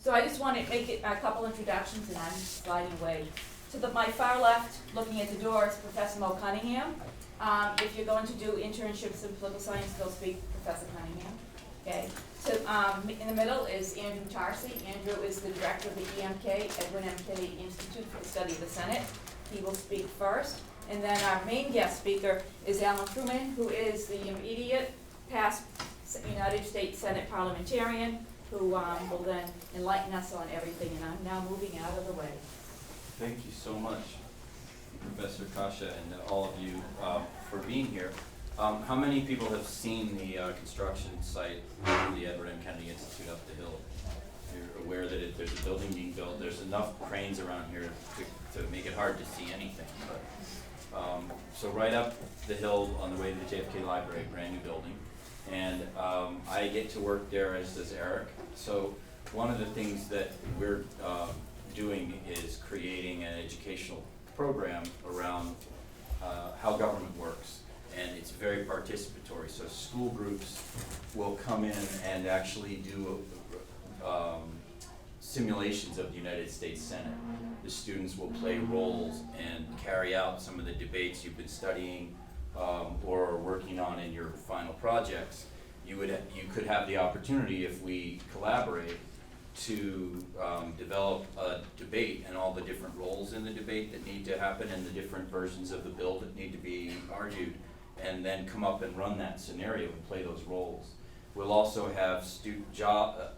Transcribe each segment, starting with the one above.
So I just want to make it a couple introductions, and I'm sliding away. To my far left, looking at the door, is Professor Mo Cunningham. If you're going to do internships in political science, go speak to Professor Cunningham. Okay. So in the middle is Andrew Tarsi. Andrew is the director of the EMK, Edwin M. Kennedy Institute for the Study of the Senate. He will speak first. And then our main guest speaker is Alan Frumin, who is the immediate past United States Senate Parliamentarian, who will then enlighten us on everything. And I'm now moving out of the way. Thank you so much, Professor Kasha, and all of you for being here. How many people have seen the construction site of the Edward M. Kennedy Institute up the hill? You're aware that there's a building being built. There's enough cranes around here to make it hard to see anything. But, so right up the hill on the way to the JFK Library, a brand new building. And I get to work there, as does Eric. So one of the things that we're doing is creating an educational program around how government works. And it's very participatory. So school groups will come in and actually do simulations of the United States Senate. The students will play roles and carry out some of the debates you've been studying or working on in your final projects. You could have the opportunity, if we collaborate, to develop a debate and all the different roles in the debate that need to happen and the different versions of the bill that need to be argued, and then come up and run that scenario and play those roles. We'll also have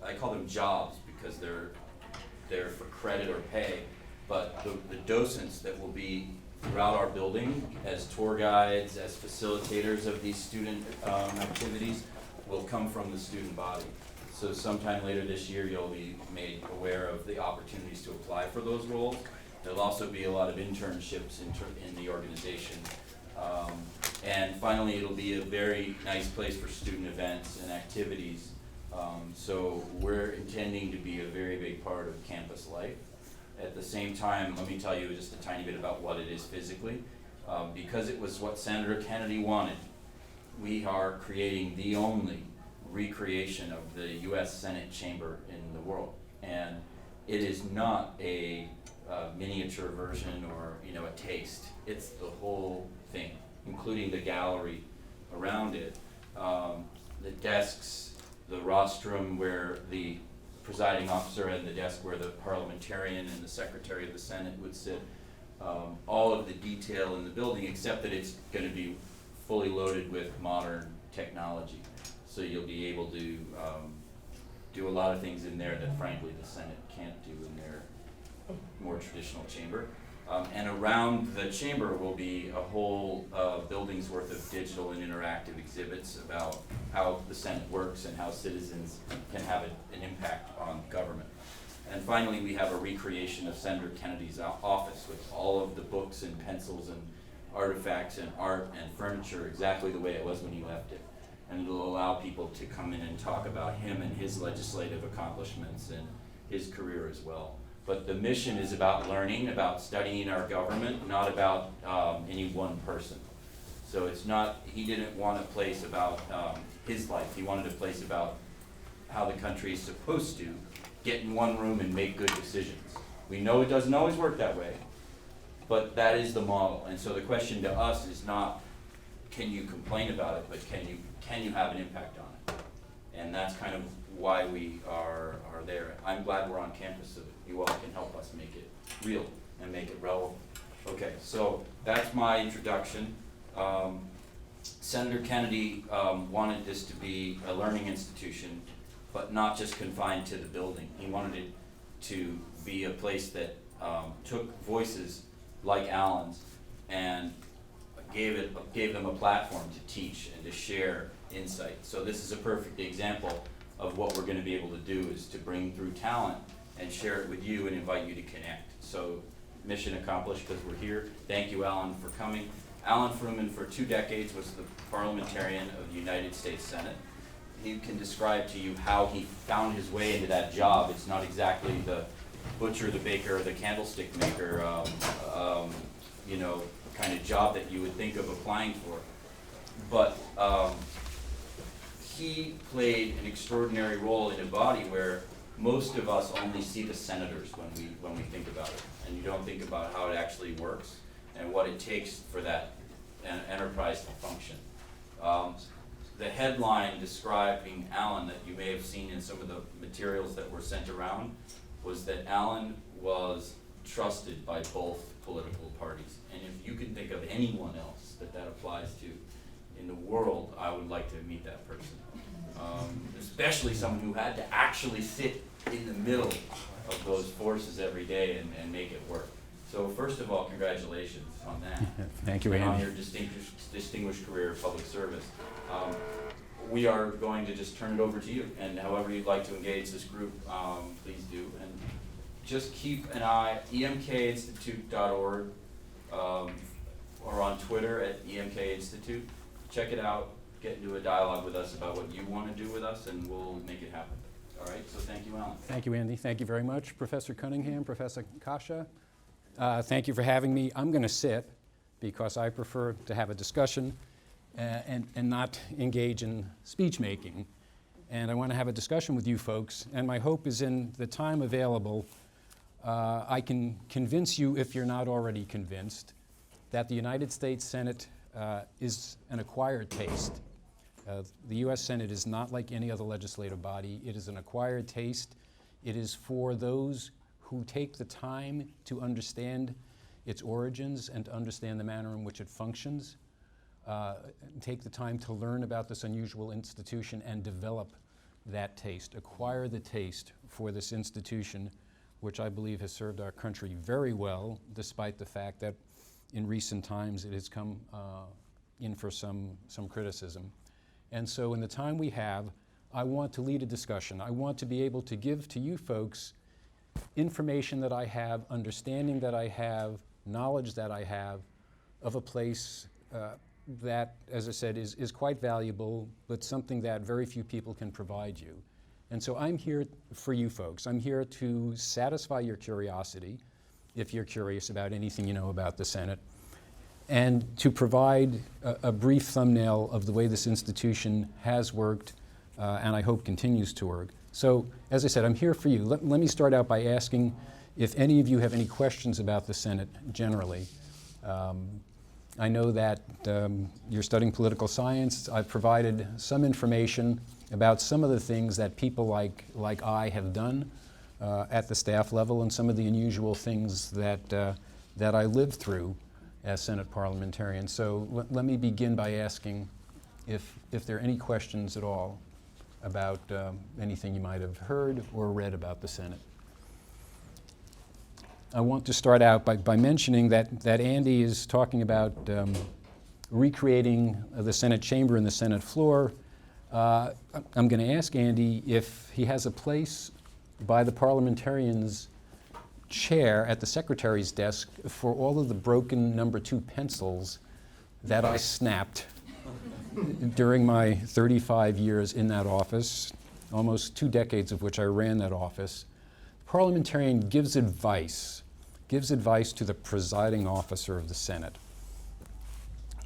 I call them jobs because they're for credit or pay, but the docents that will be throughout our building as tour guides, as facilitators of these student activities will come from the student body. So sometime later this year, you'll be made aware of the opportunities to apply for those roles. There'll also be a lot of internships in the organization. And finally, it'll be a very nice place for student events and activities. So we're intending to be a very big part of campus life. At the same time, let me tell you just a tiny bit about what it is physically. Because it was what Senator Kennedy wanted, we are creating the only recreation of the U.S. Senate chamber in the world. And it is not a miniature version or a taste. It's the whole thing, including the gallery around it, the desks, the rostrum where the presiding officer and the desk where the parliamentarian and the secretary of the Senate would sit, all of the detail in the building, except that it's going to be fully loaded with modern technology. So you'll be able to do a lot of things in there that frankly the Senate can't do in their more traditional chamber. And around the chamber will be a whole building's worth of digital and interactive exhibits about how the Senate works and how citizens can have an impact on government. And finally, we have a recreation of Senator Kennedy's office with all of the books and pencils and artifacts and art and furniture exactly the way it was when he left it. And it'll allow people to come in and talk about him and his legislative accomplishments and his career as well. But the mission is about learning, about studying our government, not about any one person. So it's not, he didn't want a place about his life. He wanted a place about how the country is supposed to get in one room and make good decisions. We know it doesn't always work that way, but that is the model. And so the question to us is not, can you complain about it, but can you have an impact on it? And that's kind of why we are there. I'm glad we're on campus so that you all can help us make it real and make it relevant. Okay, so that's my introduction. Senator Kennedy wanted this to be a learning institution, but not just confined to the building. He wanted it to be a place that took voices like Alan's and gave them a platform to teach and to share insight. So this is a perfect example of what we're going to be able to do, is to bring through talent and share it with you and invite you to connect. So mission accomplished because we're here. Thank you, Alan, for coming. Alan Frumin, for 2 decades, was the Parliamentarian of the United States Senate. He can describe to you how he found his way into that job. It's not exactly the butcher, the baker, or the candlestick maker, kind of job that you would think of applying for. But he played an extraordinary role in a body where most of us only see the senators when we think about it, and you don't think about how it actually works and what it takes for that enterprise to function. The headline describing Alan that you may have seen in some of the materials that were sent around was that Alan was trusted by both political parties. And if you can think of anyone else that applies to in the world, I would like to meet that person. Especially someone who had to actually sit in the middle of those forces every day and make it work. So first of all, congratulations on that. Thank you, and Andy. on your distinguished career of public service. We are going to just turn it over to you, and however you'd like to engage this group, please do. And just keep an eye, emkinstitute.org, or on Twitter at emkinstitute. Check it out, get into a dialogue with us about what you want to do with us, and we'll make it happen. All right, so thank you, Alan. Thank you, Andy. Thank you very much, Professor Cunningham, Professor Kasha. Thank you for having me. I'm going to sit because I prefer to have a discussion and not engage in speech making. And I want to have a discussion with you folks, and my hope is in the time available, I can convince you, if you're not already convinced, that the United States Senate is an acquired taste. The U.S. Senate is not like any other legislative body. It is an acquired taste. It is for those who take the time to understand its origins and to understand the manner in which it functions, take the time to learn about this unusual institution and develop that taste, acquire the taste for this institution, which I believe has served our country very well, despite the fact that in recent times it has come in for some criticism. And so in the time we have, I want to lead a discussion. I want to be able to give to you folks information that I have, understanding that I have, knowledge that I have of a place that, as I said, is quite valuable, but something that very few people can provide you. And so I'm here for you folks. I'm here to satisfy your curiosity, if you're curious about anything you know about the Senate, and to provide a brief thumbnail of the way this institution has worked and I hope continues to work. So, as I said, I'm here for you. Let me start out by asking if any of you have any questions about the Senate generally. I know that you're studying political science. I've provided some information about some of the things that people like I have done at the staff level and some of the unusual things that I lived through as Senate Parliamentarian. So let me begin by asking if there are any questions at all about anything you might have heard or read about the Senate. I want to start out by mentioning that Andy is talking about recreating the Senate chamber and the Senate floor. I'm going to ask Andy if he has a place by the parliamentarian's chair at the secretary's desk for all of the broken number 2 pencils that I snapped during my 35 years in that office, almost 2 decades of which I ran that office. The parliamentarian gives advice to the presiding officer of the Senate.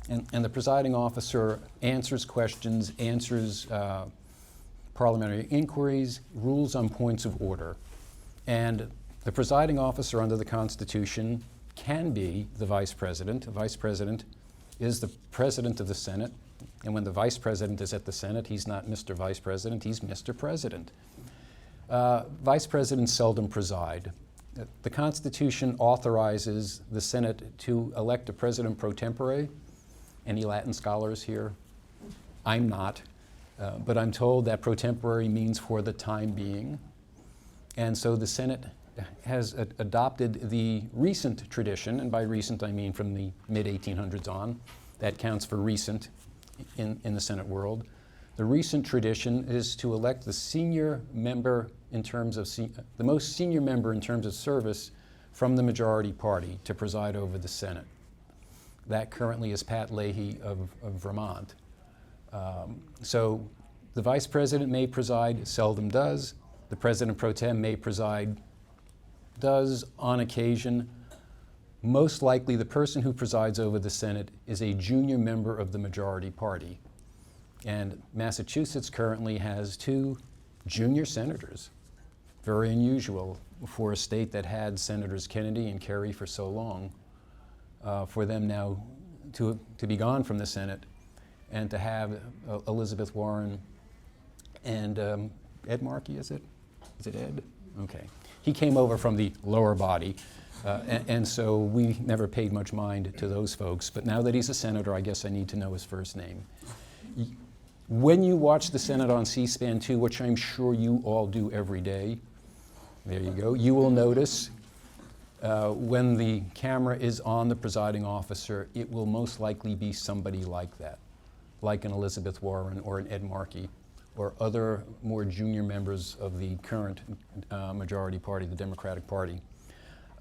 And the presiding officer answers questions, answers parliamentary inquiries, rules on points of order. And the presiding officer under the Constitution can be the vice president. The vice president is the president of the Senate. And when the vice president is at the Senate, he's not Mr. Vice President, he's Mr. President. Vice presidents seldom preside. The Constitution authorizes the Senate to elect a president pro tempore. Any Latin scholars here? I'm not, but I'm told that pro tempore means for the time being. And so the Senate has adopted the recent tradition, and by recent I mean from the mid-1800s on, that counts for recent in the Senate world. The recent tradition is to elect the senior member in terms of, the most senior member in terms of service from the majority party to preside over the Senate. That currently is Pat Leahy of Vermont. So the vice president may preside, seldom does. The president pro tem may preside, does on occasion. Most likely the person who presides over the Senate is a junior member of the majority party. And Massachusetts currently has 2 junior senators very unusual for a state that had Senators Kennedy and Kerry for so long, for them now to be gone from the Senate and to have Elizabeth Warren and Ed Markey, is it? Is it Ed? Okay. He came over from the lower body, and so we never paid much mind to those folks. But now that he's a senator, I guess I need to know his first name. When you watch the Senate on C-SPAN 2, which I'm sure you all do every day, there you go, you will notice when the camera is on the presiding officer, it will most likely be somebody like that, like an Elizabeth Warren or an Ed Markey or other more junior members of the current majority party, the Democratic Party.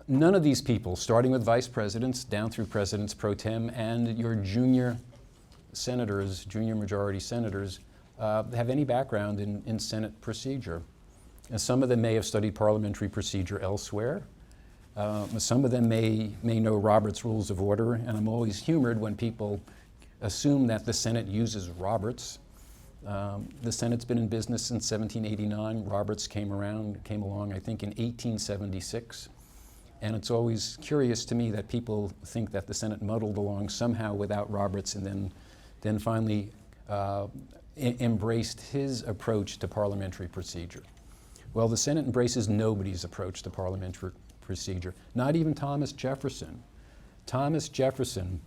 None of these people, starting with vice presidents down through presidents pro tem and your junior senators, junior majority senators, have any background in Senate procedure. And some of them may have studied parliamentary procedure elsewhere. Some of them may know Robert's Rules of Order, and I'm always humored when people assume that the Senate uses Roberts. The Senate's been in business since 1789. Roberts came along, I think, in 1876. And it's always curious to me that people think that the Senate muddled along somehow without Roberts and then finally embraced his approach to parliamentary procedure. Well, the Senate embraces nobody's approach to parliamentary procedure, not even Thomas Jefferson. Thomas Jefferson,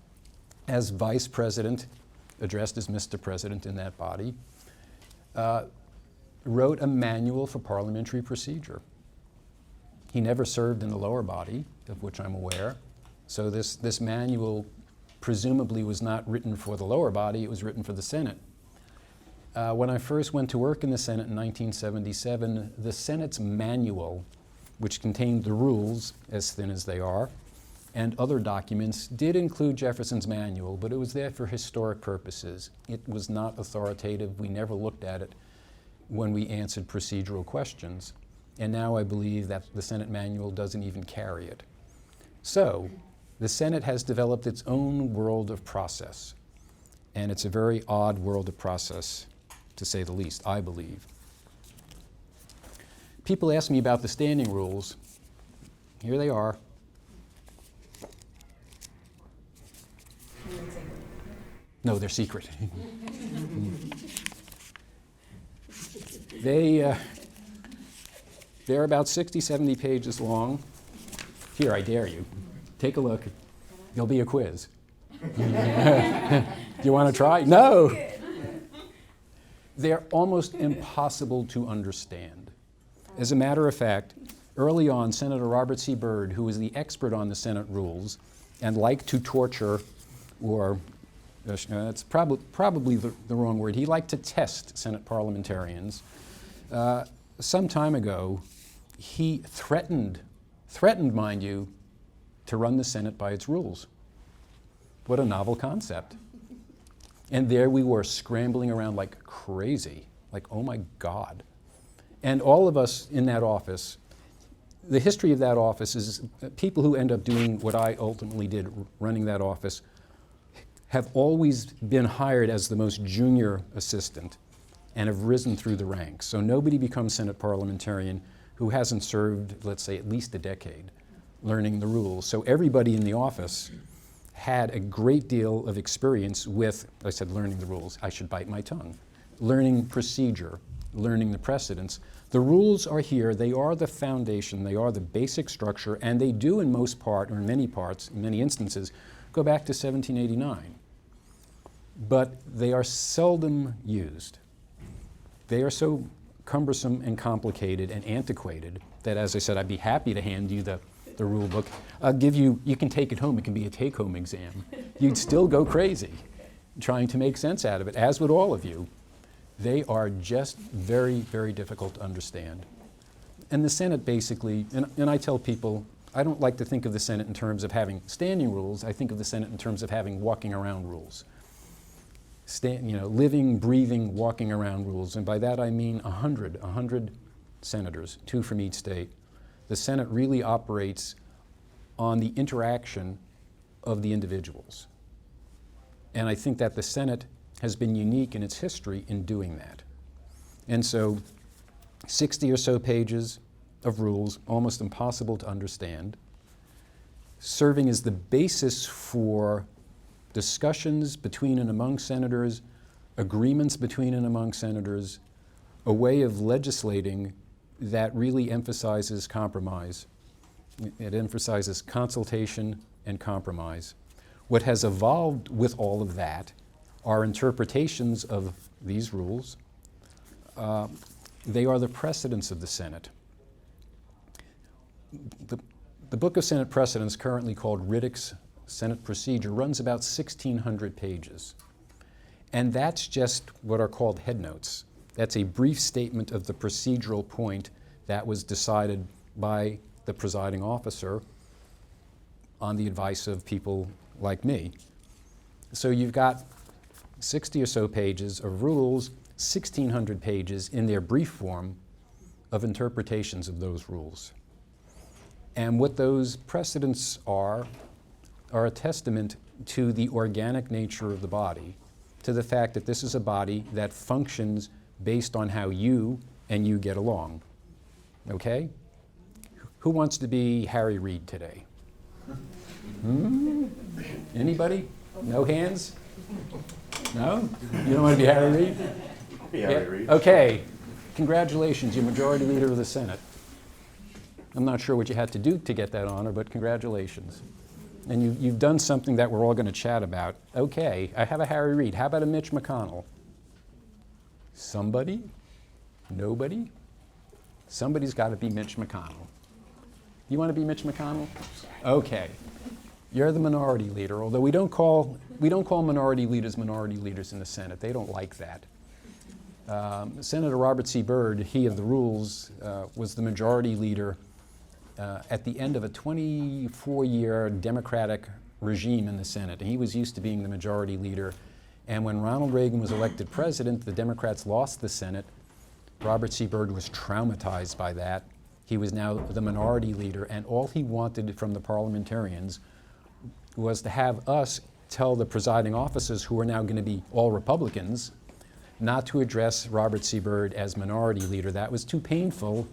as vice president, addressed as Mr. President in that body, wrote a manual for parliamentary procedure. He never served in the lower body, of which I'm aware, so this manual presumably was not written for the lower body, it was written for the Senate. When I first went to work in the Senate in 1977, the Senate's manual, which contained the rules, as thin as they are, and other documents, did include Jefferson's manual, but it was there for historic purposes. It was not authoritative. We never looked at it when we answered procedural questions. And now I believe that the Senate manual doesn't even carry it. So, the Senate has developed its own world of process. And it's a very odd world of process, to say the least, I believe. People ask me about the standing rules. Here they are. No, they're secret. They're about 60, 70 pages long. Here, I dare you. Take a look. There'll be a quiz. Do you want to try? No! They're almost impossible to understand. As a matter of fact, early on, Senator Robert C. Byrd, who was the expert on the Senate rules and liked to torture, or that's probably the wrong word, he liked to test Senate parliamentarians. Some time ago, he threatened, mind you, to run the Senate by its rules. What a novel concept. And there we were scrambling around like crazy, like, oh my God. And all of us in that office, the history of that office is people who end up doing what I ultimately did, running that office, have always been hired as the most junior assistant and have risen through the ranks. So nobody becomes Senate parliamentarian who hasn't served, let's say, at least a decade learning the rules. So everybody in the office had a great deal of experience with, I said learning the rules, I should bite my tongue, learning procedure, learning the precedents. The rules are here, they are the foundation, they are the basic structure, and they do in most part, or in many parts, in many instances, go back to 1789. But they are seldom used. They are so cumbersome and complicated and antiquated that, as I said, I'd be happy to hand you the rule book. I'll give you, you can take it home, it can be a take-home exam. You'd still go crazy trying to make sense out of it, as would all of you. They are just very, very difficult to understand. And the Senate basically, and I tell people, I don't like to think of the Senate in terms of having standing rules, I think of the Senate in terms of having walking around rules. Living, breathing, walking around rules. And by that I mean 100 senators, 2 from each state. The Senate really operates on the interaction of the individuals. And I think that the Senate has been unique in its history in doing that. And so 60 or so pages of rules, almost impossible to understand, serving as the basis for discussions between and among senators, agreements between and among senators, a way of legislating that really emphasizes compromise. It emphasizes consultation and compromise. What has evolved with all of that are interpretations of these rules. They are the precedents of the Senate. The book of Senate Precedence, currently called Riddick's Senate Procedure, runs about 1,600 pages. And that's just what are called headnotes. That's a brief statement of the procedural point that was decided by the presiding officer on the advice of people like me. So you've got 60 or so pages of rules, 1,600 pages in their brief form of interpretations of those rules. And what those precedents are a testament to the organic nature of the body, to the fact that this is a body that functions based on how you and you get along. Okay? Who wants to be Harry Reid today? Anybody? No hands? No? You don't want to be Harry Reid? Be Harry Reid. Okay. Congratulations, you're Majority Leader of the Senate. I'm not sure what you had to do to get that honor, but congratulations. And you've done something that we're all going to chat about. Okay, I have a Harry Reid. How about a Mitch McConnell? Somebody? Nobody? Somebody's got to be Mitch McConnell. You want to be Mitch McConnell? Okay. You're the minority leader, although we don't call minority leaders in the Senate. They don't like that. Senator Robert C. Burr, he of the rules, was the majority leader at the end of a 24-year Democratic regime in the Senate. And he was used to being the majority leader. And when Ronald Reagan was elected president, the Democrats lost the Senate. Robert C. Burr was traumatized by that. He was now the minority leader, and all he wanted from the parliamentarians was to have us tell the presiding officers, who are now going to be all Republicans, not to address Robert C. Burr as minority leader. That was too painful.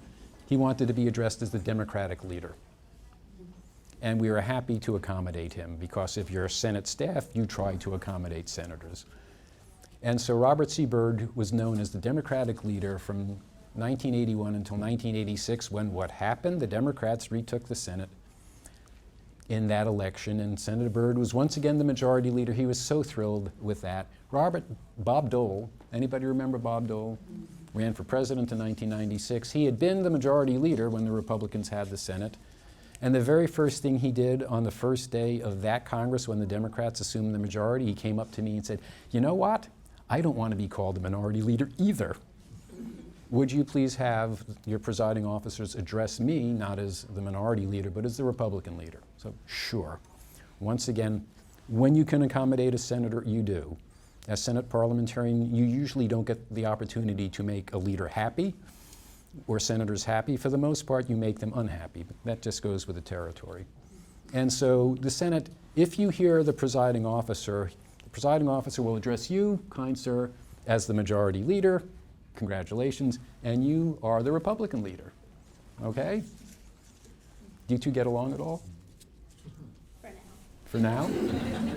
He wanted to be addressed as the Democratic leader. And we were happy to accommodate him, because if you're a Senate staff, you try to accommodate senators. And so Robert C. Burr was known as the Democratic leader from 1981 until 1986, when what happened? The Democrats retook the Senate in that election, and Senator Burr was once again the majority leader. He was so thrilled with that. Bob Dole, anybody remember Bob Dole? Ran for president in 1996. He had been the majority leader when the Republicans had the Senate. And the very first thing he did on the first day of that Congress, when the Democrats assumed the majority, he came up to me and said, "You know what? I don't want to be called the minority leader either. Would you please have your presiding officers address me not as the minority leader, but as the Republican leader?" So, sure. Once again, when you can accommodate a senator, you do. As Senate parliamentarian, you usually don't get the opportunity to make a leader happy or senators happy. For the most part, you make them unhappy. But that just goes with the territory. And so the Senate, if you hear the presiding officer will address you, kind sir, as the majority leader. Congratulations. And you are the Republican leader. Okay? Do you two get along at all? For now. For now?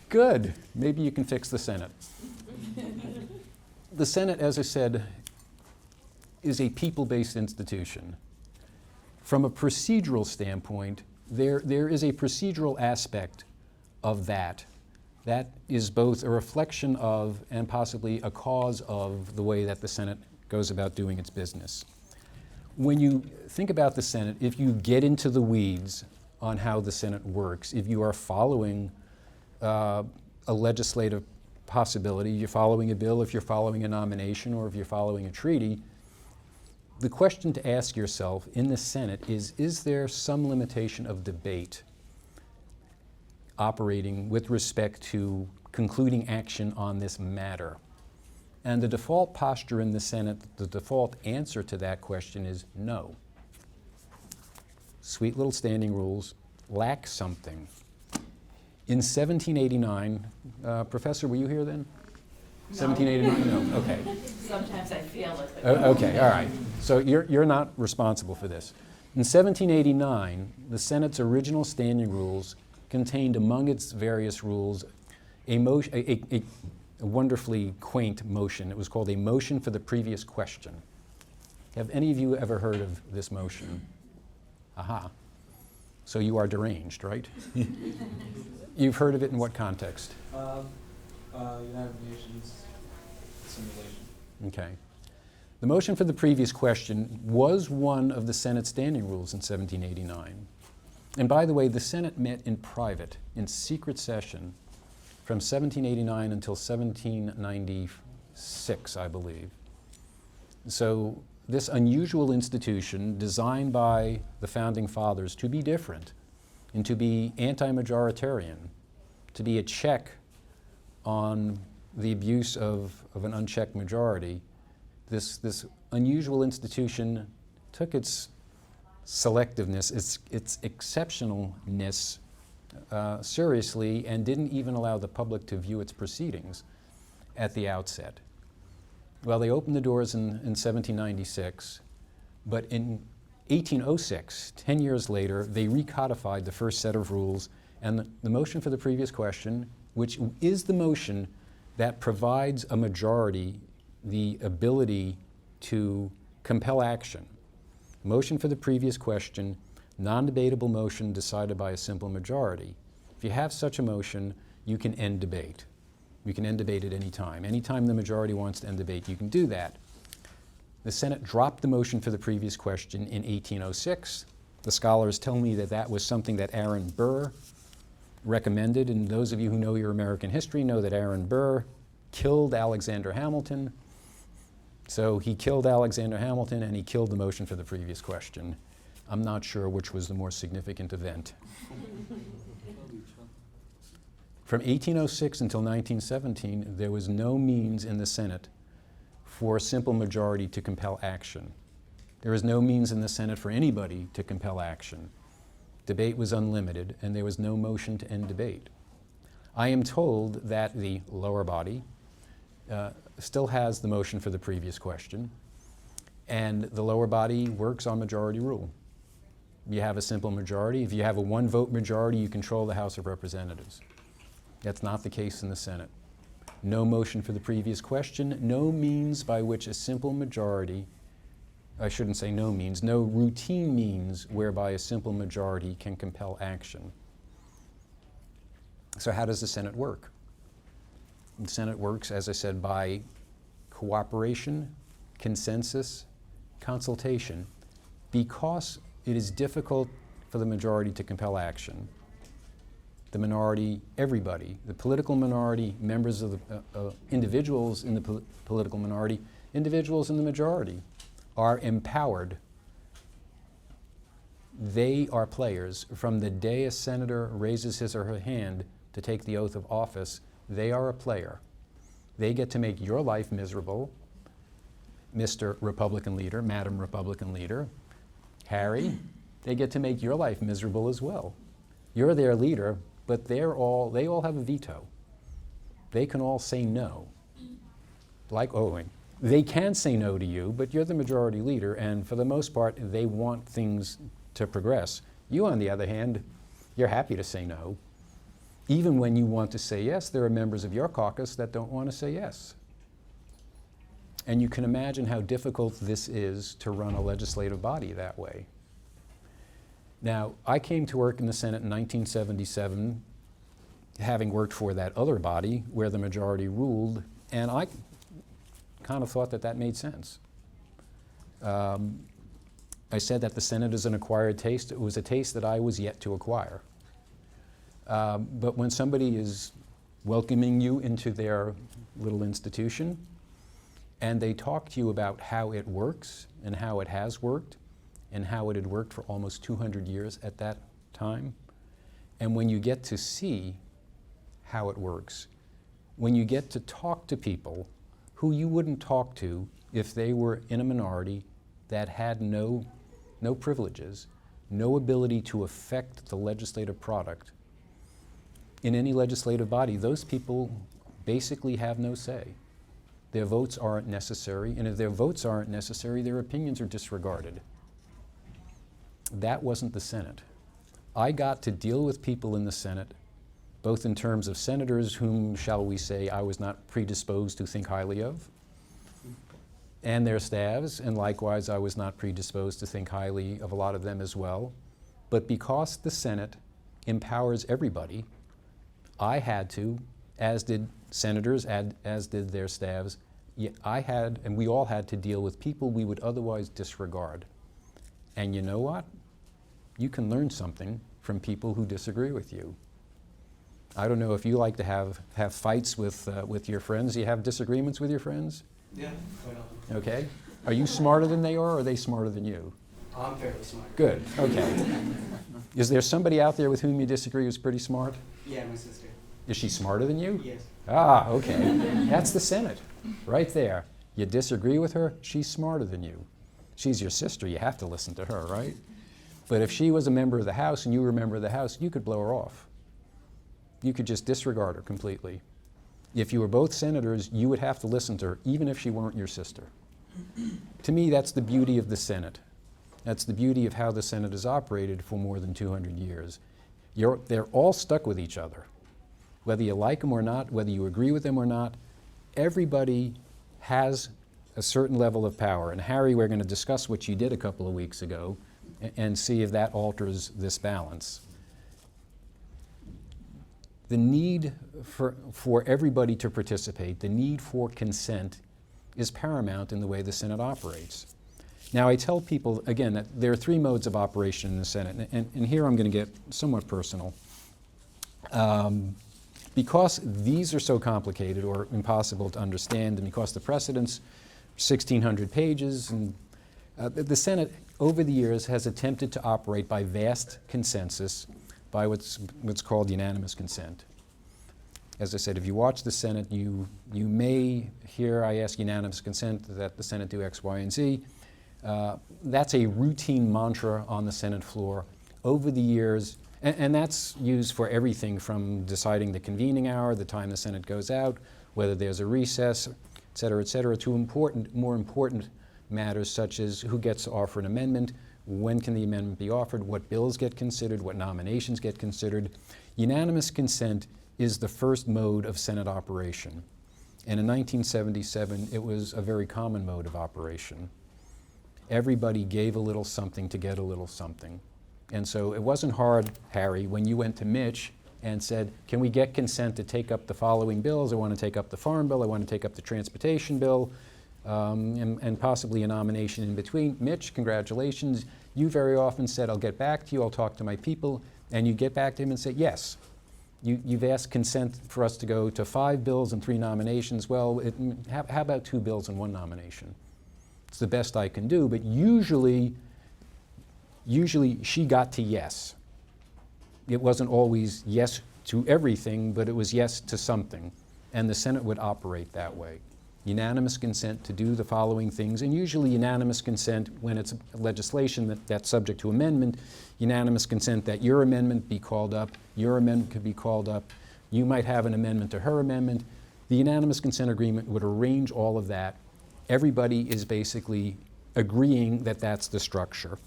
Good. Maybe you can fix the Senate. The Senate, as I said, is a people-based institution. From a procedural standpoint, there is a procedural aspect of that is both a reflection of and possibly a cause of the way that the Senate goes about doing its business. When you think about the Senate, if you get into the weeds on how the Senate works, if you are following a legislative possibility, you're following a bill, if you're following a nomination, or if you're following a treaty, the question to ask yourself in the Senate is there some limitation of debate operating with respect to concluding action on this matter? And the default posture in the Senate, the default answer to that question is no. Sweet little standing rules lack something. In 1789, Professor, were you here then? 1789? No, okay. Sometimes I feel it, but. Okay, all right. So you're not responsible for this. In 1789, the Senate's original standing rules contained among its various rules a wonderfully quaint motion. It was called a motion for the previous question. Have any of you ever heard of this motion? Aha. So you are deranged, right? You've heard of it in what context? United Nations simulation. Okay. The motion for the previous question was one of the Senate standing rules in 1789. And by the way, the Senate met in private, in secret session, from 1789 until 1796, I believe. So this unusual institution, designed by the Founding Fathers to be different and to be anti-majoritarian, to be a check on the abuse of an unchecked majority, this unusual institution took its selectiveness, its exceptionalness seriously, and didn't even allow the public to view its proceedings at the outset. Well, they opened the doors in 1796, but in 1806, 10 years later, they recodified the first set of rules, and the motion for the previous question, which is the motion that provides a majority the ability to compel action. Motion for the previous question, non-debatable motion decided by a simple majority. If you have such a motion, you can end debate. You can end debate at any time. Anytime the majority wants to end debate, you can do that. The Senate dropped the motion for the previous question in 1806. The scholars tell me that that was something that Aaron Burr recommended, and those of you who know your American history know that Aaron Burr killed Alexander Hamilton. So he killed Alexander Hamilton and he killed the motion for the previous question. I'm not sure which was the more significant event. From 1806 until 1917, there was no means in the Senate for a simple majority to compel action. There was no means in the Senate for anybody to compel action. Debate was unlimited, and there was no motion to end debate. I am told that the lower body still has the motion for the previous question, and the lower body works on majority rule. You have a simple majority. If you have a one-vote majority, you control the House of Representatives. That's not the case in the Senate. No motion for the previous question, no means by which a simple majority, I shouldn't say no means, no routine means whereby a simple majority can compel action. So how does the Senate work? The Senate works, as I said, by cooperation, consensus, consultation. Because it is difficult for the majority to compel action, the minority, everybody, the political minority, members of the individuals in the political minority, individuals in the majority are empowered. They are players. From the day a senator raises his or her hand to take the oath of office, they are a player. They get to make your life miserable, Mr. Republican leader, Madam Republican leader, Harry. They get to make your life miserable as well. You're their leader, but they all have a veto. They can all say no. They can say no to you, but you're the majority leader, and for the most part, they want things to progress. You, on the other hand, you're happy to say no. Even when you want to say yes, there are members of your caucus that don't want to say yes. And you can imagine how difficult this is to run a legislative body that way. Now, I came to work in the Senate in 1977, having worked for that other body where the majority ruled, and I kind of thought that that made sense. I said that the Senate is an acquired taste. It was a taste that I was yet to acquire. But when somebody is welcoming you into their little institution, and they talk to you about how it works and how it has worked and how it had worked for almost 200 years at that time, and when you get to see how it works, when you get to talk to people who you wouldn't talk to if they were in a minority that had no privileges, no ability to affect the legislative product, in any legislative body, those people basically have no say. their votes aren't necessary, and if their votes aren't necessary, their opinions are disregarded. That wasn't the Senate. I got to deal with people in the Senate, both in terms of senators whom, shall we say, I was not predisposed to think highly of, and their staffs, and likewise I was not predisposed to think highly of a lot of them as well. But because the Senate empowers everybody, I had to, as did senators, as did their staffs, I had, and we all had to deal with people we would otherwise disregard. And you know what? You can learn something from people who disagree with you. I don't know if you like to have fights with your friends. Do you have disagreements with your friends? Yeah, quite often. Okay. Are you smarter than they are, or are they smarter than you? I'm fairly smart. Good. Okay. Is there somebody out there with whom you disagree who's pretty smart? Yeah, my sister. Is she smarter than you? Yes. Ah, okay. That's the Senate, right there. You disagree with her, she's smarter than you. She's your sister, you have to listen to her, right? But if she was a member of the House and you were a member of the House, you could blow her off. You could just disregard her completely. If you were both senators, you would have to listen to her, even if she weren't your sister. To me, that's the beauty of the Senate. That's the beauty of how the Senate has operated for more than 200 years. They're all stuck with each other. Whether you like them or not, whether you agree with them or not, everybody has a certain level of power. And Harry, we're going to discuss what you did a couple of weeks ago and see if that alters this balance. The need for everybody to participate, the need for consent, is paramount in the way the Senate operates. Now, I tell people, again, that there are three modes of operation in the Senate, and here I'm going to get somewhat personal. Because these are so complicated or impossible to understand, and because the precedents are 1,600 pages, and the Senate, over the years, has attempted to operate by vast consensus, by what's called unanimous consent. As I said, if you watch the Senate, you may hear I ask unanimous consent that the Senate do X, Y, and Z. That's a routine mantra on the Senate floor. Over the years, and that's used for everything from deciding the convening hour, the time the Senate goes out, whether there's a recess, et cetera, to more important matters such as who gets to offer an amendment, when can the amendment be offered, what bills get considered, what nominations get considered. Unanimous consent is the first mode of Senate operation. And in 1977, it was a very common mode of operation. Everybody gave a little something to get a little something. And so it wasn't hard, Harry, when you went to Mitch and said, can we get consent to take up the following bills? I want to take up the farm bill, I want to take up the transportation bill, and possibly a nomination in between. Mitch, congratulations. You very often said, I'll get back to you, I'll talk to my people, and you get back to him and say, yes. You've asked consent for us to go to 5 bills and 3 nominations. Well, how about 2 bills and 1 nomination? It's the best I can do, but usually she got to yes. It wasn't always yes to everything, but it was yes to something. And the Senate would operate that way. Unanimous consent to do the following things, and usually unanimous consent when it's legislation that's subject to amendment, unanimous consent that your amendment be called up, your amendment could be called up, you might have an amendment to her amendment. The unanimous consent agreement would arrange all of that. Everybody is basically agreeing that that's the structure.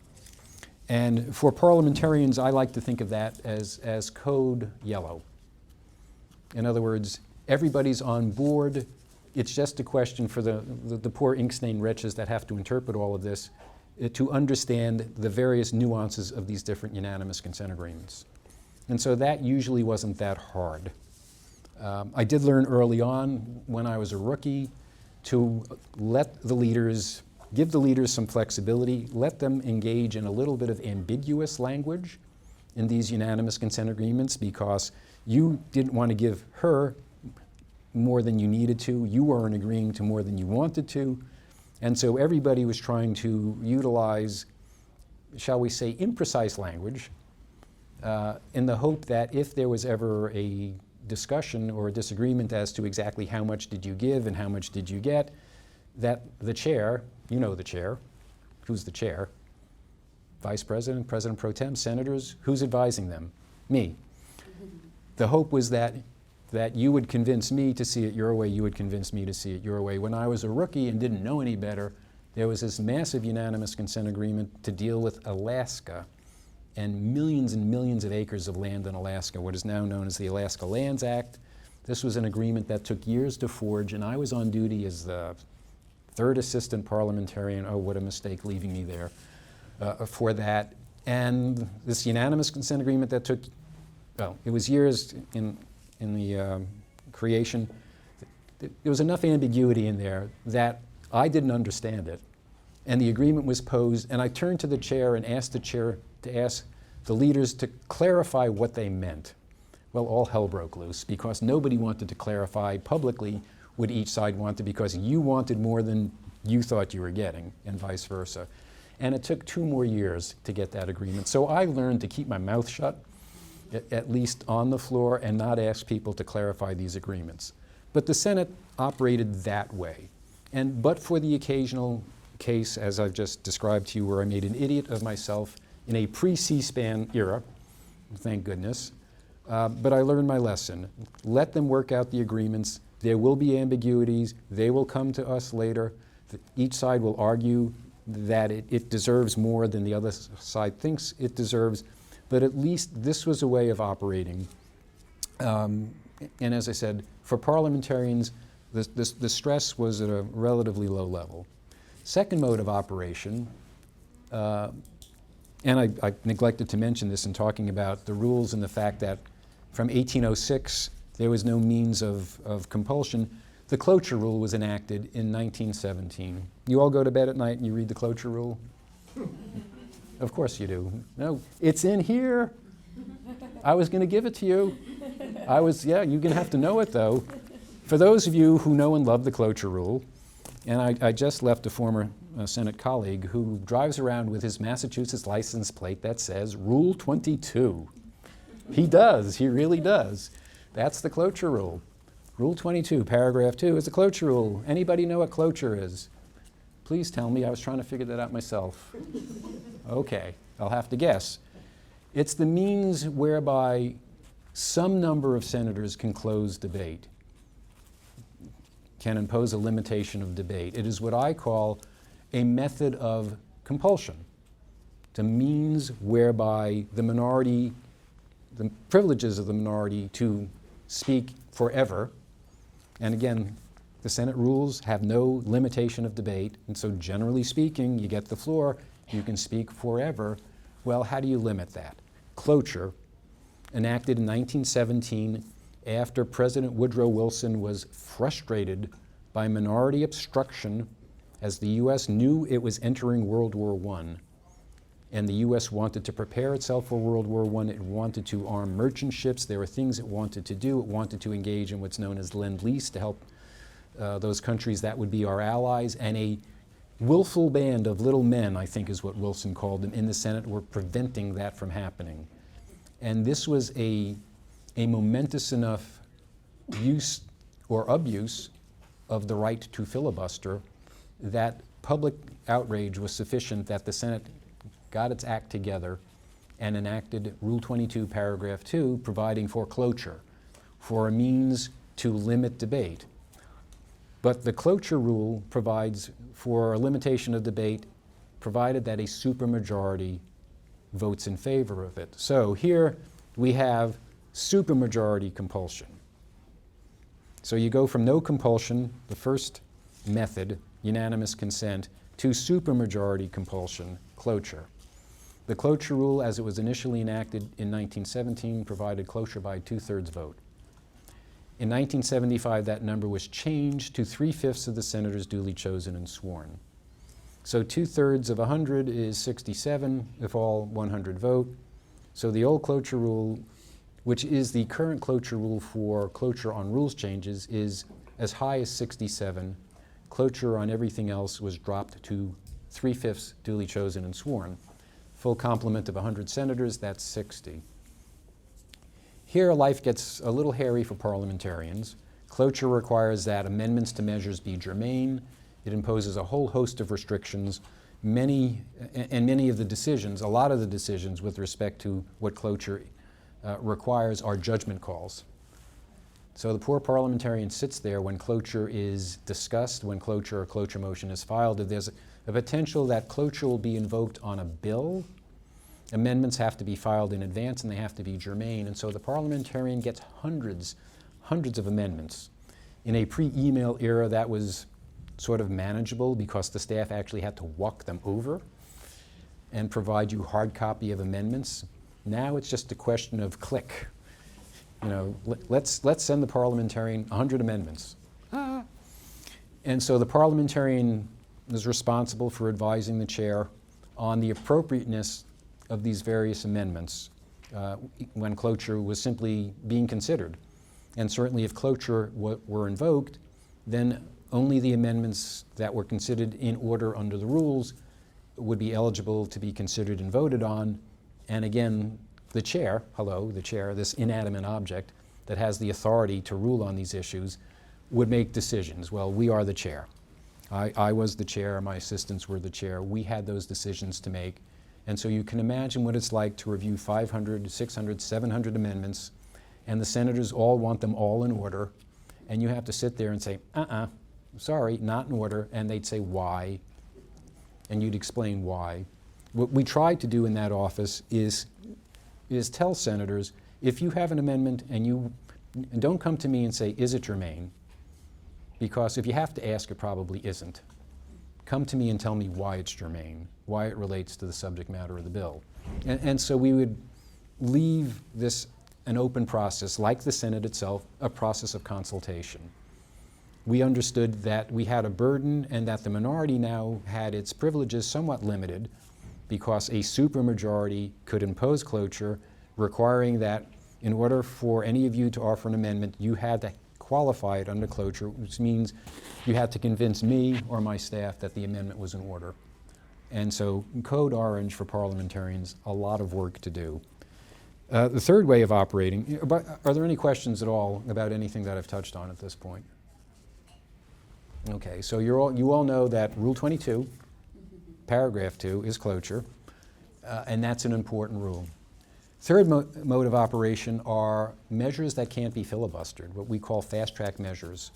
And for parliamentarians, I like to think of that as code yellow. In other words, everybody's on board. It's just a question for the poor ink-stained wretches that have to interpret all of this to understand the various nuances of these different unanimous consent agreements. And so that usually wasn't that hard. I did learn early on when I was a rookie to let the leaders, give the leaders some flexibility, let them engage in a little bit of ambiguous language in these unanimous consent agreements because you didn't want to give her more than you needed to, you weren't agreeing to more than you wanted to, and so everybody was trying to utilize, shall we say, imprecise language in the hope that if there was ever a discussion or a disagreement as to exactly how much did you give and how much did you get, that the chair, you know the chair, who's the chair? Vice President, President Pro Tem, senators, who's advising them? Me. The hope was that that you would convince me to see it your way, you would convince me to see it your way. When I was a rookie and didn't know any better, there was this massive unanimous consent agreement to deal with Alaska and millions of acres of land in Alaska, what is now known as the Alaska Lands Act. This was an agreement that took years to forge, and I was on duty as the third assistant parliamentarian. Oh, what a mistake leaving me there for that. And this unanimous consent agreement that took, well, it was years in the creation. There was enough ambiguity in there that I didn't understand it. And the agreement was posed, and I turned to the chair and asked the chair to ask the leaders to clarify what they meant. Well, all hell broke loose because nobody wanted to clarify publicly what each side wanted because you wanted more than you thought you were getting, and vice versa. And it took 2 more years to get that agreement. So I learned to keep my mouth shut, at least on the floor, and not ask people to clarify these agreements. But the Senate operated that way. And but for the occasional case, as I've just described to you, where I made an idiot of myself in a pre-C-SPAN era, thank goodness, but I learned my lesson. Let them work out the agreements. There will be ambiguities. They will come to us later. Each side will argue that it deserves more than the other side thinks it deserves, but at least this was a way of operating. And as I said, for parliamentarians, the stress was at a relatively low level. Second mode of operation, and I neglected to mention this in talking about the rules and the fact that from 1806, there was no means of compulsion. The cloture rule was enacted in 1917. You all go to bed at night and you read the cloture rule? Of course you do. No, it's in here. I was going to give it to you. Yeah, you're going to have to know it though. For those of you who know and love the cloture rule, and I just left a former Senate colleague who drives around with his Massachusetts license plate that says Rule 22. He does, he really does. That's the cloture rule. Rule 22, paragraph 2 is the cloture rule. Anybody know what cloture is? Please tell me, I was trying to figure that out myself. Okay, I'll have to guess. It's the means whereby some number of senators can close debate, can impose a limitation of debate. It is what I call a method of compulsion, the means whereby the minority, the privileges of the minority to speak forever, and again, the Senate rules have no limitation of debate, and so generally speaking, you get the floor, you can speak forever. Well, how do you limit that? Cloture, enacted in 1917 after President Woodrow Wilson was frustrated by minority obstruction as the U.S. knew it was entering World War I. And the U.S. wanted to prepare itself for World War I. It wanted to arm merchant ships. There were things it wanted to do. It wanted to engage in what's known as Lend-Lease to help those countries that would be our allies. And a willful band of little men, I think is what Wilson called them, in the Senate were preventing that from happening. And this was a momentous enough use or abuse of the right to filibuster that public outrage was sufficient that the Senate got its act together and enacted Rule 22, paragraph 2, providing for cloture, for a means to limit debate. But the cloture rule provides for a limitation of debate provided that a supermajority votes in favor of it. So here we have supermajority compulsion. So you go from no compulsion, the first method, unanimous consent, to supermajority compulsion, cloture. The cloture rule, as it was initially enacted in 1917, provided cloture by a 2/3 vote. In 1975, that number was changed to 3/5 of the senators duly chosen and sworn. So 2/3 of 100 is 67 if all 100 vote. So the old cloture rule, which is the current cloture rule for cloture on rules changes, is as high as 67. Cloture on everything else was dropped to 3/5 duly chosen and sworn. Full complement of 100 senators, that's 60. Here life gets a little hairy for parliamentarians. Cloture requires that amendments to measures be germane. It imposes a whole host of restrictions. Many of the decisions, a lot of the decisions with respect to what cloture requires are judgment calls. So the poor parliamentarian sits there when cloture is discussed, when cloture or cloture motion is filed. If there's a potential that cloture will be invoked on a bill, amendments have to be filed in advance and they have to be germane. And so the parliamentarian gets hundreds of amendments. In a pre-email era, that was sort of manageable because the staff actually had to walk them over and provide you hard copy of amendments. Now it's just a question of click. You know, let's send the parliamentarian 100 amendments. And so the parliamentarian is responsible for advising the chair on the appropriateness of these various amendments when cloture was simply being considered. And certainly if cloture were invoked, then only the amendments that were considered in order under the rules would be eligible to be considered and voted on. And again, the chair, this inanimate object that has the authority to rule on these issues, would make decisions. Well, we are the chair. I was the chair, my assistants were the chair. We had those decisions to make. And so you can imagine what it's like to review 500, 600, 700 amendments, and the senators all want them all in order, and you have to sit there and say, sorry, not in order, and they'd say, why? And you'd explain why. What we tried to do in that office is tell senators, if you have an amendment and don't come to me and say, is it germane? Because if you have to ask, it probably isn't. Come to me and tell me why it's germane, why it relates to the subject matter of the bill. And so we would leave this an open process, like the Senate itself, a process of consultation. We understood that we had a burden and that the minority now had its privileges somewhat limited because a supermajority could impose cloture, requiring that in order for any of you to offer an amendment, you had to qualify it under cloture, which means you had to convince me or my staff that the amendment was in order. And so Code Orange for parliamentarians, a lot of work to do. The third way of operating, are there any questions at all about anything that I've touched on at this point? Okay, so you all know that Rule 22, Paragraph 2 is cloture, and that's an important rule. Third mode of operation are measures that can't be filibustered, what we call fast-track measures.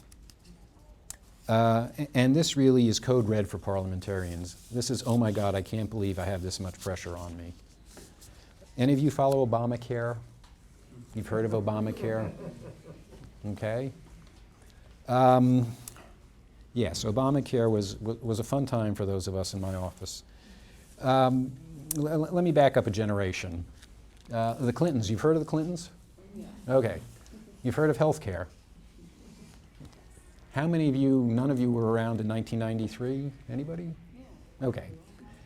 And this really is code red for parliamentarians. This is, oh my God, I can't believe I have this much pressure on me. Any of you follow Obamacare? You've heard of Obamacare? Okay. Yes, Obamacare was a fun time for those of us in my office. Let me back up a generation. The Clintons, you've heard of the Clintons? Yeah. Okay. You've heard of health care. How many of you, none of you were around in 1993? Anybody? Yeah. Okay.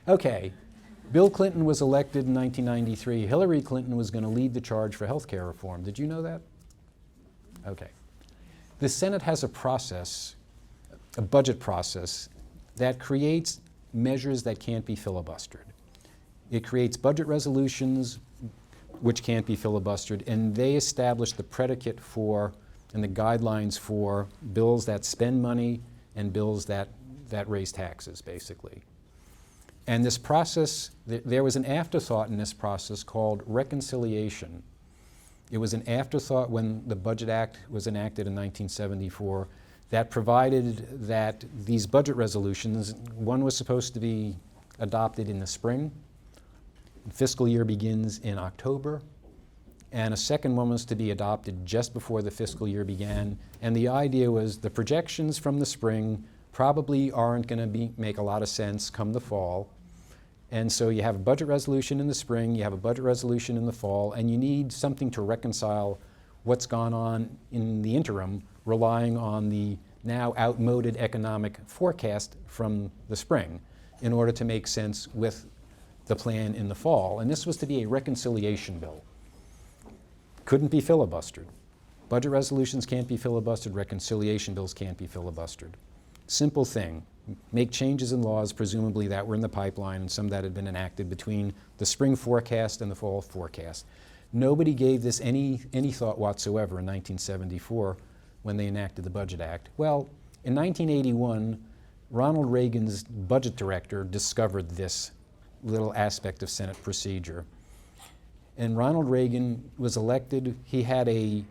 Okay. Bill Clinton was elected in 1993. Hillary Clinton was going to lead the charge for health care reform. Did you know that? Okay. The Senate has a process, a budget process, that creates measures that can't be filibustered. It creates budget resolutions which can't be filibustered, and they establish the predicate for and the guidelines for bills that spend money and bills that raise taxes, basically. And this process, there was an afterthought in this process called reconciliation. It was an afterthought when the Budget Act was enacted in 1974 that provided that these budget resolutions, one was supposed to be adopted in the spring, fiscal year begins in October, and a second one was to be adopted just before the fiscal year began. And the idea was the projections from the spring probably aren't going to make a lot of sense come the fall. And so you have a budget resolution in the spring, you have a budget resolution in the fall, and you need something to reconcile what's gone on in the interim, relying on the now outmoded economic forecast from the spring in order to make sense with the plan in the fall. And this was to be a reconciliation bill. Couldn't be filibustered. Budget resolutions can't be filibustered, reconciliation bills can't be filibustered. Simple thing. Make changes in laws, presumably that were in the pipeline and some that had been enacted between the spring forecast and the fall forecast. Nobody gave this any thought whatsoever in 1974 when they enacted the Budget Act. Well, in 1981, Ronald Reagan's budget director discovered this little aspect of Senate procedure. And Ronald Reagan was elected. He had a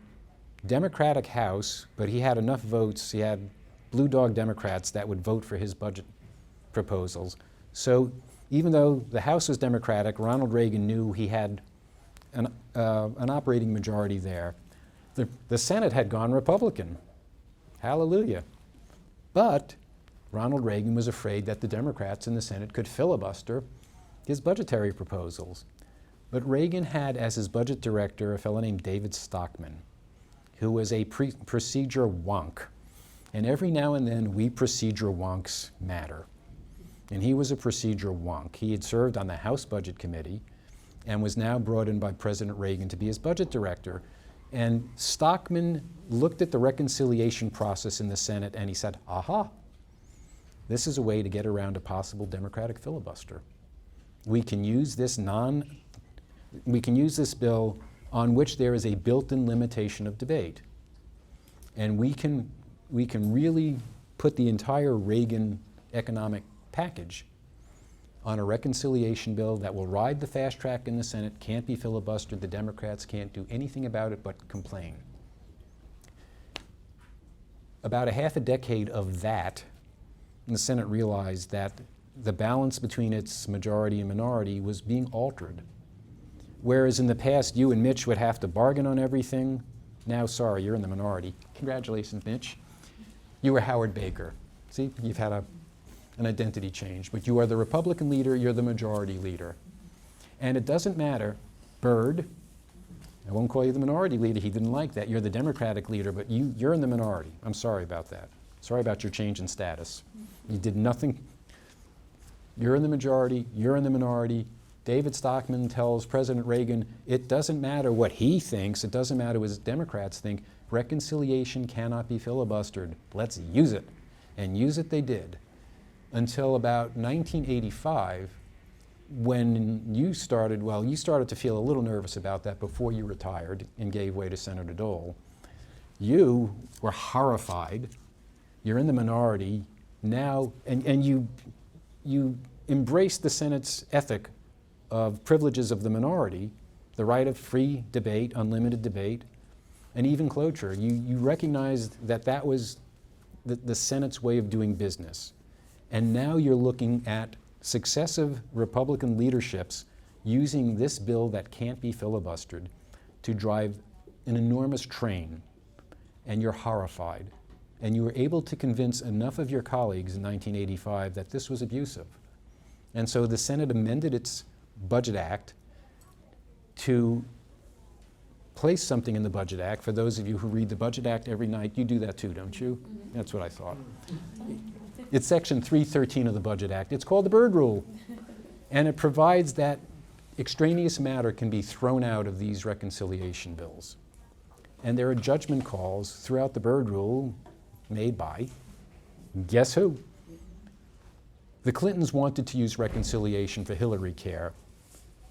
Democratic House, but he had enough votes, he had blue dog Democrats that would vote for his budget proposals. So even though the House was Democratic, Ronald Reagan knew he had an operating majority there. The Senate had gone Republican. Hallelujah. But Ronald Reagan was afraid that the Democrats in the Senate could filibuster his budgetary proposals. But Reagan had as his budget director a fellow named David Stockman, who was a procedure wonk. And every now and then we procedure wonks matter. And he was a procedure wonk. He had served on the House Budget Committee and was now brought in by President Reagan to be his budget director. And Stockman looked at the reconciliation process in the Senate and he said, aha, this is a way to get around a possible Democratic filibuster. We can use this bill on which there is a built-in limitation of debate. And we can really put the entire Reagan economic package on a reconciliation bill that will ride the fast track in the Senate, can't be filibustered, the Democrats can't do anything about it but complain. About a half a decade of that, the Senate realized that the balance between its majority and minority was being altered. Whereas in the past, you and Mitch would have to bargain on everything, now, sorry, you're in the minority. Congratulations, Mitch. You were Howard Baker. See, you've had an identity change, but you are the Republican leader, you're the majority leader. And it doesn't matter, Byrd, I won't call you the minority leader, he didn't like that. You're the Democratic leader, but you're in the minority. I'm sorry about that. Sorry about your change in status. You did nothing. You're in the majority, you're in the minority. David Stockman tells President Reagan, it doesn't matter what he thinks, it doesn't matter what his Democrats think, reconciliation cannot be filibustered. Let's use it. And use it they did. Until about 1985, when you started to feel a little nervous about that before you retired and gave way to Senator Dole. You were horrified. You're in the minority now, and you embraced the Senate's ethic of privileges of the minority, the right of free debate, unlimited debate, and even cloture. You recognized that that was the Senate's way of doing business. And now you're looking at successive Republican leaderships using this bill that can't be filibustered to drive an enormous train, and you're horrified. And you were able to convince enough of your colleagues in 1985 that this was abusive. And so the Senate amended its Budget Act to place something in the Budget Act. For those of you who read the Budget Act every night, you do that too, don't you? Mm-hmm. That's what I thought. It's Section 313 of the Budget Act. It's called the Byrd Rule. And it provides that extraneous matter can be thrown out of these reconciliation bills. And there are judgment calls throughout the Byrd Rule made by, guess who? The Clintons wanted to use reconciliation for Hillary Care.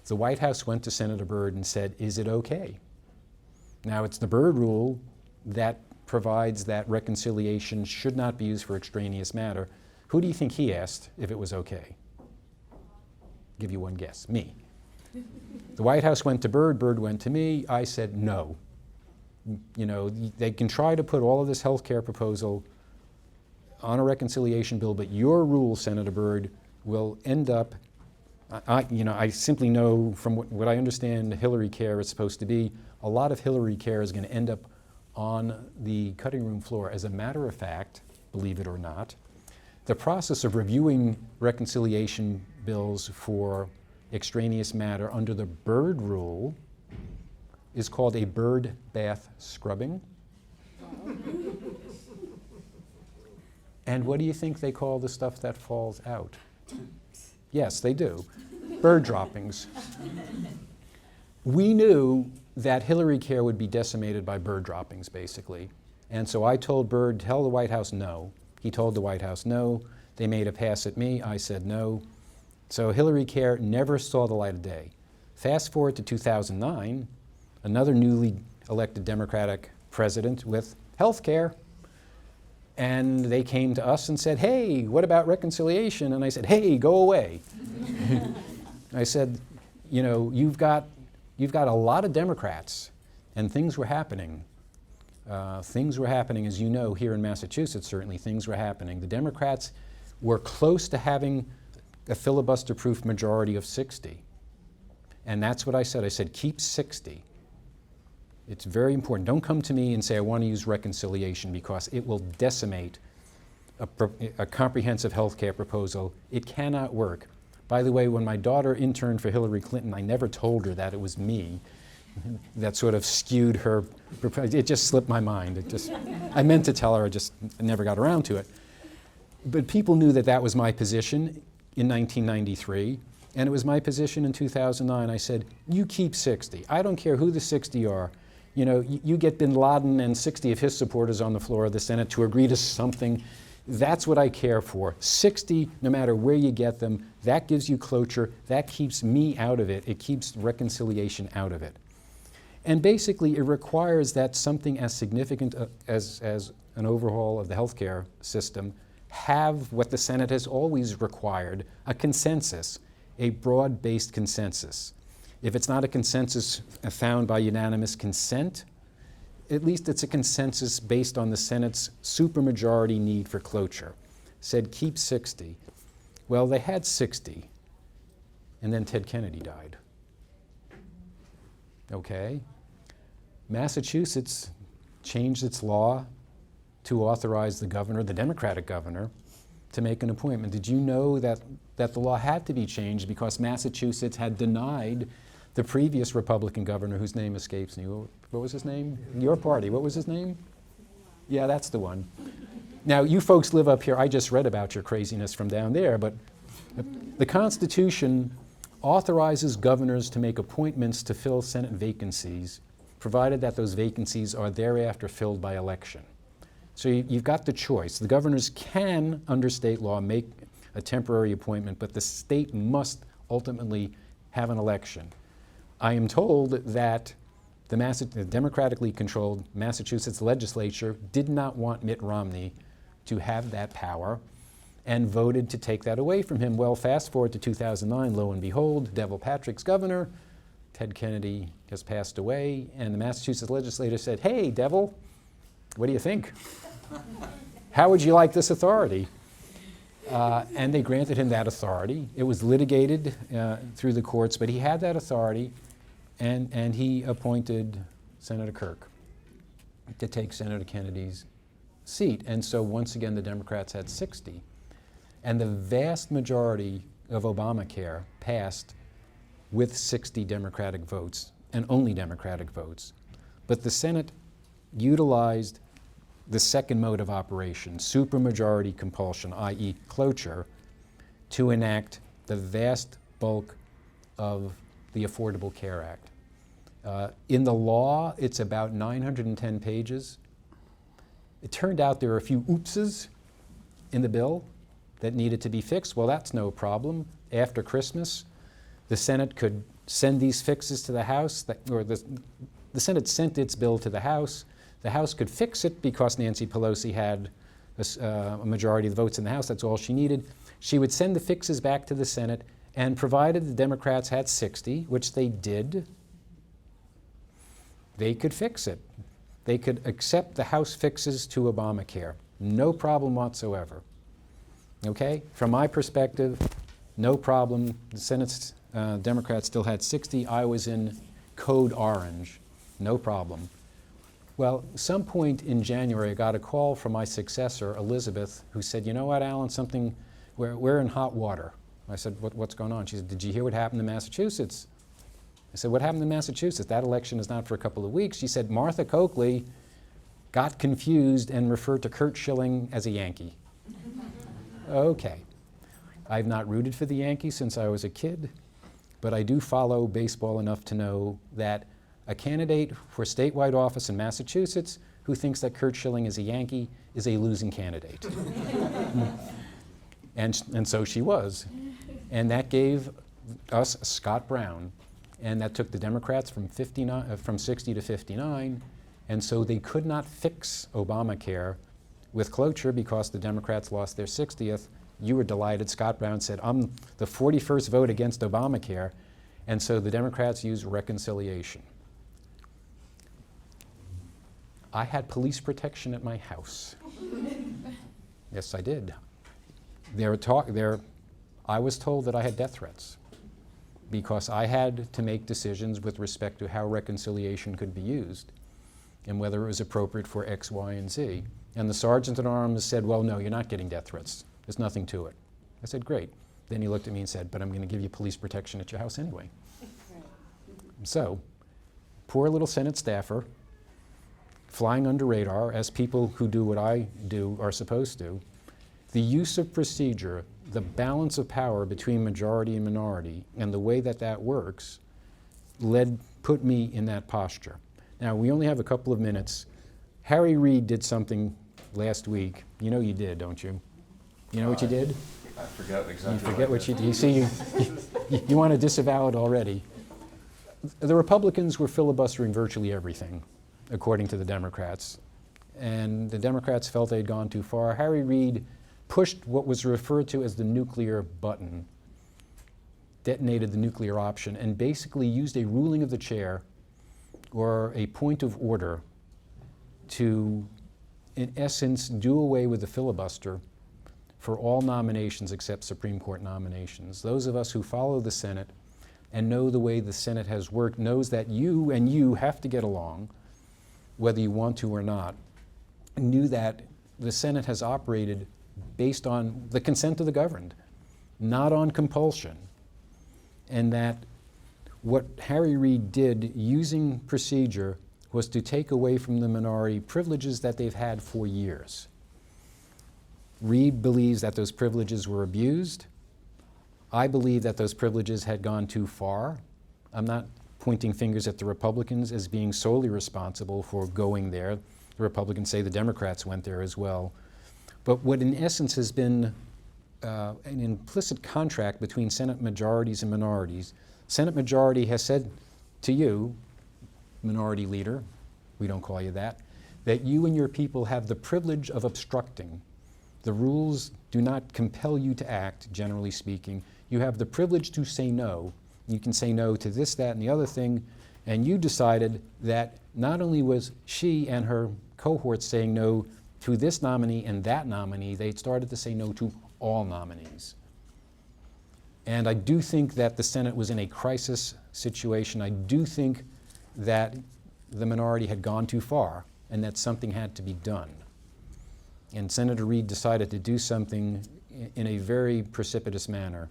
The White House went to Senator Byrd and said, is it okay? Now it's the Byrd Rule that provides that reconciliation should not be used for extraneous matter. Who do you think he asked if it was okay? Give you one guess, me. The White House went to Byrd, Byrd went to me, I said no. You know, they can try to put all of this health care proposal on a reconciliation bill, but your rule, Senator Byrd, will end up, I simply know from what I understand Hillary Care is supposed to be, a lot of Hillary Care is going to end up on the cutting room floor. As a matter of fact, believe it or not, the process of reviewing reconciliation bills for extraneous matter under the Byrd Rule is called a Byrd bath scrubbing. And what do you think they call the stuff that falls out? Yes, they do. Bird droppings. We knew that Hillary Care would be decimated by bird droppings, basically. And so I told Byrd, tell the White House no. He told the White House no. They made a pass at me. I said no. So Hillary Care never saw the light of day. Fast forward to 2009, another newly elected Democratic president with health care. And they came to us and said, hey, what about reconciliation? And I said, hey, go away. I said, you know, you've got a lot of Democrats, and things were happening. things were happening, as you know, here in Massachusetts, certainly things were happening. The Democrats were close to having a filibuster-proof majority of 60. And that's what I said. I said, keep 60. It's very important. Don't come to me and say, I want to use reconciliation, because it will decimate a comprehensive health care proposal. It cannot work. By the way, when my daughter interned for Hillary Clinton, I never told her that it was me that sort of skewed her. It just slipped my mind. I meant to tell her, I just never got around to it. But people knew that that was my position in 1993, and it was my position in 2009. I said, you keep 60. I don't care who the 60 are. You know, you get bin Laden and 60 of his supporters on the floor of the Senate to agree to something. That's what I care for. 60, no matter where you get them, that gives you cloture. That keeps me out of it. It keeps reconciliation out of it. And basically, it requires that something as significant as an overhaul of the healthcare system have what the Senate has always required, a consensus, a broad-based consensus. If it's not a consensus found by unanimous consent, at least it's a consensus based on the Senate's supermajority need for cloture. Said keep 60. Well, they had 60, and then Ted Kennedy died. Okay. Massachusetts changed its law to authorize the governor, the Democratic governor, to make an appointment. Did you know that the law had to be changed because Massachusetts had denied the previous Republican governor, whose name escapes me? What was his name? Your party. What was his name? Yeah, that's the one. Now, you folks live up here. I just read about your craziness from down there, but the Constitution authorizes governors to make appointments to fill Senate vacancies, provided that those vacancies are thereafter filled by election. So you've got the choice. The governors can, under state law, make a temporary appointment, but the state must ultimately have an election. I am told that the democratically controlled Massachusetts legislature did not want Mitt Romney to have that power and voted to take that away from him. Well, fast forward to 2009, lo and behold, Devil Patrick's governor, Ted Kennedy, has passed away, and the Massachusetts legislature said, hey, Devil, what do you think? How would you like this authority? And they granted him that authority. It was litigated through the courts, but he had that authority, and he appointed Senator Kirk to take Senator Kennedy's seat. And so once again, the Democrats had 60. And the vast majority of Obamacare passed with 60 Democratic votes, and only Democratic votes. But the Senate utilized the second mode of operation, supermajority compulsion, i.e. cloture, to enact the vast bulk of the Affordable Care Act. In the law, it's about 910 pages. It turned out there were a few oopses in the bill that needed to be fixed. Well, that's no problem. After Christmas, the Senate could send these fixes to the House, or the Senate sent its bill to the House. The House could fix it because Nancy Pelosi had a majority of the votes in the House. That's all she needed. She would send the fixes back to the Senate, and provided the Democrats had 60, which they did, they could fix it. They could accept the House fixes to Obamacare. No problem whatsoever. Okay? From my perspective, no problem. The Senate's Democrats still had 60. I was in code orange. No problem. Well, some point in January, I got a call from my successor, Elizabeth, who said, you know what, Alan, we're in hot water. I said, what's going on? She said, did you hear what happened in Massachusetts? I said, what happened in Massachusetts? That election is not for a couple of weeks. She said, Martha Coakley got confused and referred to Curt Schilling as a Yankee. Okay. I've not rooted for the Yankees since I was a kid, but I do follow baseball enough to know that a candidate for statewide office in Massachusetts who thinks that Curt Schilling is a Yankee is a losing candidate. And so she was. And that gave us Scott Brown. And that took the Democrats from 60 to 59. And so they could not fix Obamacare with cloture because the Democrats lost their 60th. You were delighted. Scott Brown said, I'm the 41st vote against Obamacare. And so the Democrats used reconciliation. I had police protection at my house. Yes, I did. I was told that I had death threats because I had to make decisions with respect to how reconciliation could be used and whether it was appropriate for X, Y, and Z. And the sergeant at arms said, well, no, you're not getting death threats. There's nothing to it. I said, great. Then he looked at me and said, but I'm going to give you police protection at your house anyway. So, poor little Senate staffer, flying under radar, as people who do what I do are supposed to, the use of procedure, the balance of power between majority and minority, and the way that that works, put me in that posture. Now, we only have a couple of minutes. Harry Reid did something last week. You know you did, don't you? You know what you did? I forget exactly. You forget what you did. You see, you want to disavow it already. The Republicans were filibustering virtually everything, according to the Democrats. And the Democrats felt they'd gone too far. Harry Reid pushed what was referred to as the nuclear button, detonated the nuclear option, and basically used a ruling of the chair or a point of order to, in essence, do away with the filibuster for all nominations except Supreme Court nominations. Those of us who follow the Senate and know the way the Senate has worked knows that you and you have to get along, whether you want to or not, knew that the Senate has operated based on the consent of the governed, not on compulsion, and that what Harry Reid did using procedure was to take away from the minority privileges that they've had for years. Reid believes that those privileges were abused. I believe that those privileges had gone too far. I'm not pointing fingers at the Republicans as being solely responsible for going there. The Republicans say the Democrats went there as well. But what in essence has been an implicit contract between Senate majorities and minorities, Senate majority has said to you, minority leader, we don't call you that you and your people have the privilege of obstructing. The rules do not compel you to act, generally speaking. You have the privilege to say no. You can say no to this, that, and the other thing. And you decided that not only was she and her cohorts saying no to this nominee and that nominee, they started to say no to all nominees. And I do think that the Senate was in a crisis situation. I do think that the minority had gone too far and that something had to be done. And Senator Reid decided to do something in a very precipitous manner.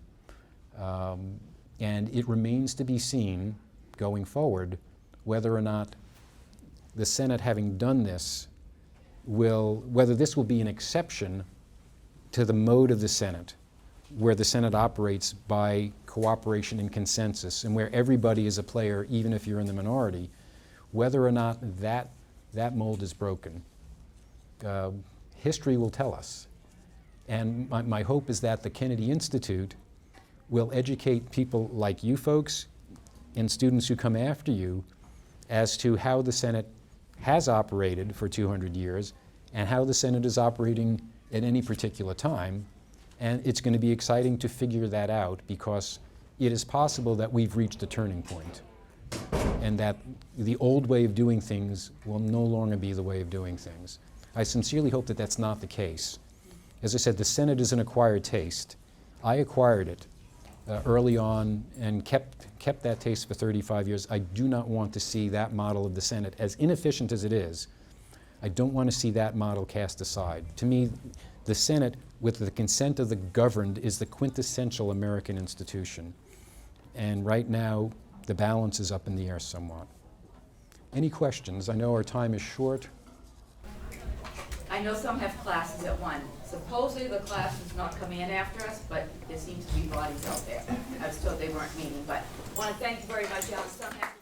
And it remains to be seen, going forward, whether or not the Senate, having done this, whether this will be an exception to the mode of the Senate, where the Senate operates by cooperation and consensus, and where everybody is a player, even if you're in the minority, whether or not that mold is broken. History will tell us. And my hope is that the Kennedy Institute will educate people like you folks and students who come after you as to how the Senate has operated for 200 years and how the Senate is operating at any particular time. And it's going to be exciting to figure that out, because it is possible that we've reached a turning point and that the old way of doing things will no longer be the way of doing things. I sincerely hope that that's not the case. As I said, the Senate is an acquired taste. I acquired it early on and kept that taste for 35 years. I do not want to see that model of the Senate, as inefficient as it is, I don't want to see that model cast aside. To me, the Senate, with the consent of the governed, is the quintessential American institution. And right now, the balance is up in the air somewhat. Any questions? I know our time is short. I know some have classes at 1. Supposedly the class is not coming in after us, but there seems to be bodies out there. I was told they weren't meeting, but I want to thank you very much, Alan. Some have